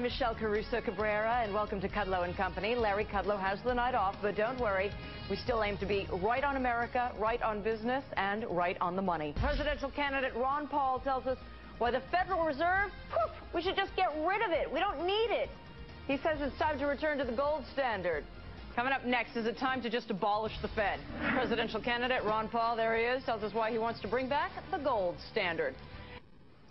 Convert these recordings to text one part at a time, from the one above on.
Michelle Caruso Cabrera, and welcome to Kudlow and Company. Larry Kudlow has the night off, but don't worry, we still aim to be right on America, right on business, and right on the money. Presidential candidate Ron Paul tells us why the Federal Reserve, poof, we should just get rid of it. We don't need it. He says it's time to return to the gold standard. Coming up next, is it time to just abolish the Fed? Presidential candidate Ron Paul, there he is, tells us why he wants to bring back the gold standard.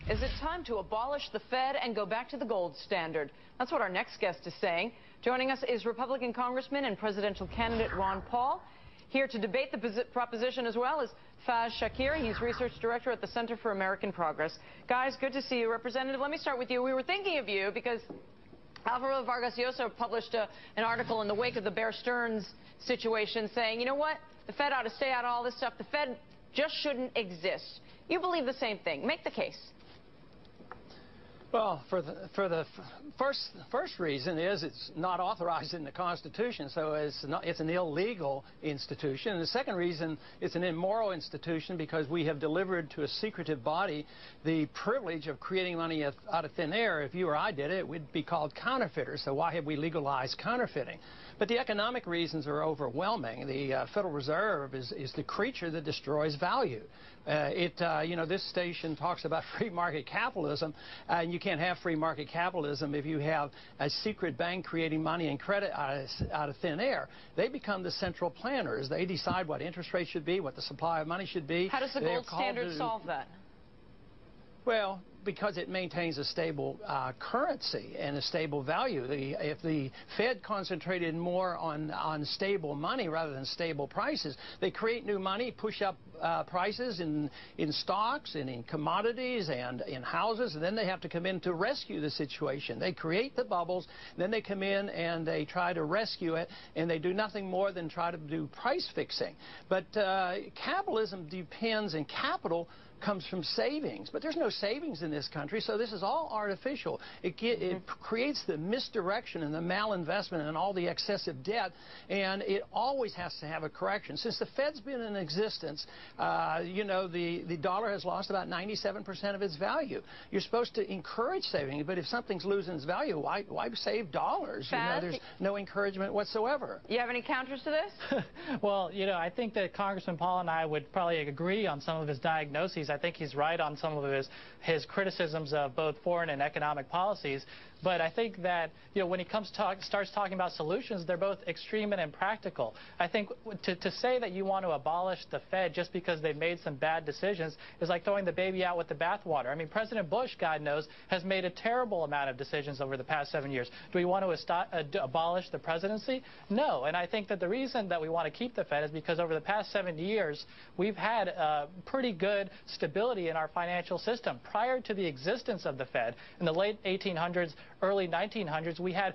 Is it time to abolish the Fed and go back to the gold standard? That's what our next guest is saying. Joining us is Republican Congressman and presidential candidate Ron Paul. Here to debate the proposition as well is Faz Shakir. He's research director at the Center for American Progress. Guys, good to see you. Representative, let me start with you. We were thinking of you because Alvaro Vargas Llosa published an article in the wake of the Bear Stearns situation saying, you know what, the Fed ought to stay out of all this stuff. The Fed just shouldn't exist. You believe the same thing. Make the case. Well, for the first reason is it's not authorized in the Constitution, so it's an illegal institution. And the second reason, it's an immoral institution because we have delivered to a secretive body the privilege of creating money out of thin air. If you or I did it, we'd be called counterfeiters. So why have we legalized counterfeiting? But the economic reasons are overwhelming. The Federal Reserve is the creature that destroys value. You know, this station talks about free market capitalism, and you can't have free market capitalism if you have a secret bank creating money and credit out of thin air. They become the central planners. They decide what interest rates should be, what the supply of money should be. How does the gold standard solve that? Well, because it maintains a stable currency and a stable value. If the Fed concentrated more on stable money rather than stable prices, they create new money, push up prices in stocks and in commodities and in houses, and then they have to come in to rescue the situation. They create the bubbles, then they come in and they try to rescue it, and they do nothing more than try to do price fixing. But capitalism depends, and capital comes from savings, but there's no savings in this country, so this is all artificial. It creates the misdirection and the malinvestment and all the excessive debt, and it always has to have a correction. Since the Fed's been in existence, you know, the dollar has lost about 97% of its value. You're supposed to encourage saving, but if something's losing its value, why save dollars? You know, there's no encouragement whatsoever. You have any counters to this? Well, you know, I think that Congressman Paul and I would probably agree on some of his diagnoses. I think he's right on some of his criticisms of both foreign and economic policies. But I think that, you know, when he starts talking about solutions, they're both extreme and impractical. I think to say that you want to abolish the Fed just because they've made some bad decisions is like throwing the baby out with the bathwater. I mean, President Bush, God knows, has made a terrible amount of decisions over the past 7 years. Do we want to abolish the presidency? No. And I think that the reason that we want to keep the Fed is because over the past 7 years, we've had pretty good stability in our financial system. Prior to the existence of the Fed, in the late 1800s, early 1900s, we had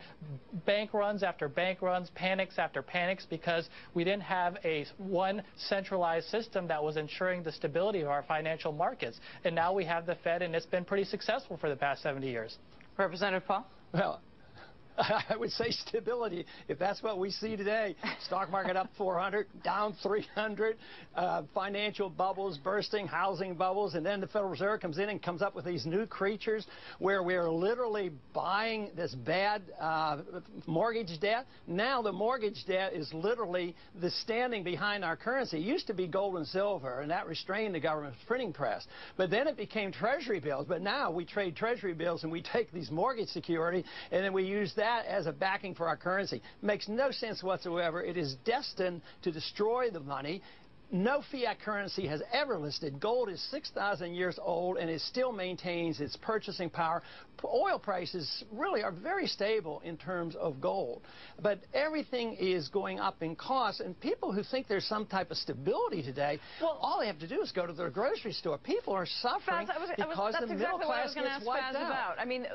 bank runs after bank runs, panics after panics, because we didn't have one centralized system that was ensuring the stability of our financial markets. And now we have the Fed, and it's been pretty successful for the past 70 years. Representative Paul? Well, I would say stability, if that's what we see today. Stock market up 400, down 300, financial bubbles bursting, housing bubbles, and then the Federal Reserve comes in and comes up with these new creatures where we're literally buying this bad mortgage debt. Now the mortgage debt is literally the standing behind our currency. It used to be gold and silver, and that restrained the government's printing press. But then it became Treasury bills. But now we trade Treasury bills and we take these mortgage security and then we use that as a backing for our currency. Makes no sense whatsoever. It is destined to destroy the money. No fiat currency has ever listed. Gold is 6,000 years old, and it still maintains its purchasing power. Oil prices really are very stable in terms of gold. But everything is going up in cost, and people who think there's some type of stability today, well, all they have to do is go to their grocery store. People are suffering because the middle class gets wiped out. I mean,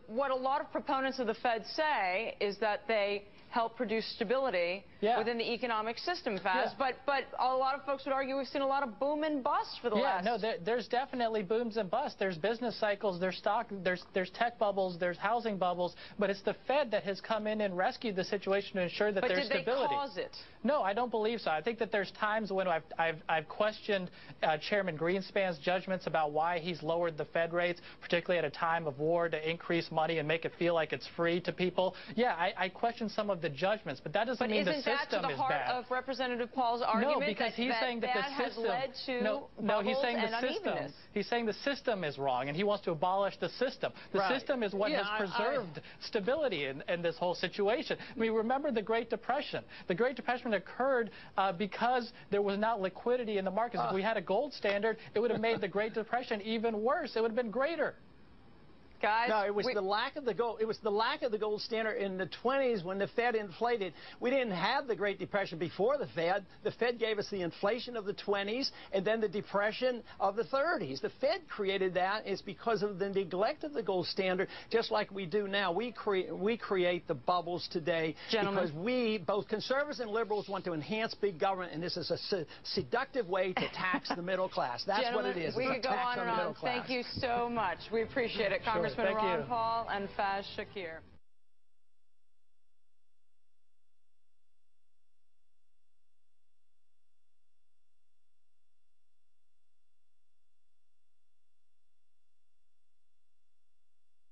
what a lot of proponents of the Fed say is that they help produce stability within the economic system, Faz. But a lot of folks would argue we've seen a lot of boom and bust for the last. No, there's definitely booms and busts. There's business cycles, there's stock, there's tech bubbles, there's housing bubbles, but it's the Fed that has come in and rescued the situation to ensure that there's stability. But did they cause it? No, I don't believe so. I think that there's times when I've questioned Chairman Greenspan's judgments about why he's lowered the Fed rates, particularly at a time of war, to increase money and make it feel like it's free to people. Yeah, I question some of the judgments, but that doesn't mean the system is bad. But isn't that to the heart of Representative Paul's argument? No, because he's saying that the system has led to bubbles and unevenness. He's saying the system is wrong, and he wants to abolish the system. The system is what has preserved stability in this whole situation. I mean, remember the Great Depression. The Great Depression occurred because there was not liquidity in the markets. If we had a gold standard, it would have made the Great Depression even worse. It would have been greater. Guys, no, it was the lack of the gold. It was the lack of the gold standard in the 20s when the Fed inflated. We didn't have the Great Depression before the Fed. The Fed gave us the inflation of the 20s and then the depression of the 30s. The Fed created that. It's because of the neglect of the gold standard, just like we do now. We create the bubbles today because we, both conservatives and liberals, want to enhance big government, and this is a seductive way to tax the middle class. That's what it is. We could go on and on. Thank you so much. We appreciate it, Congressman Ron Paul and Faz Shakir.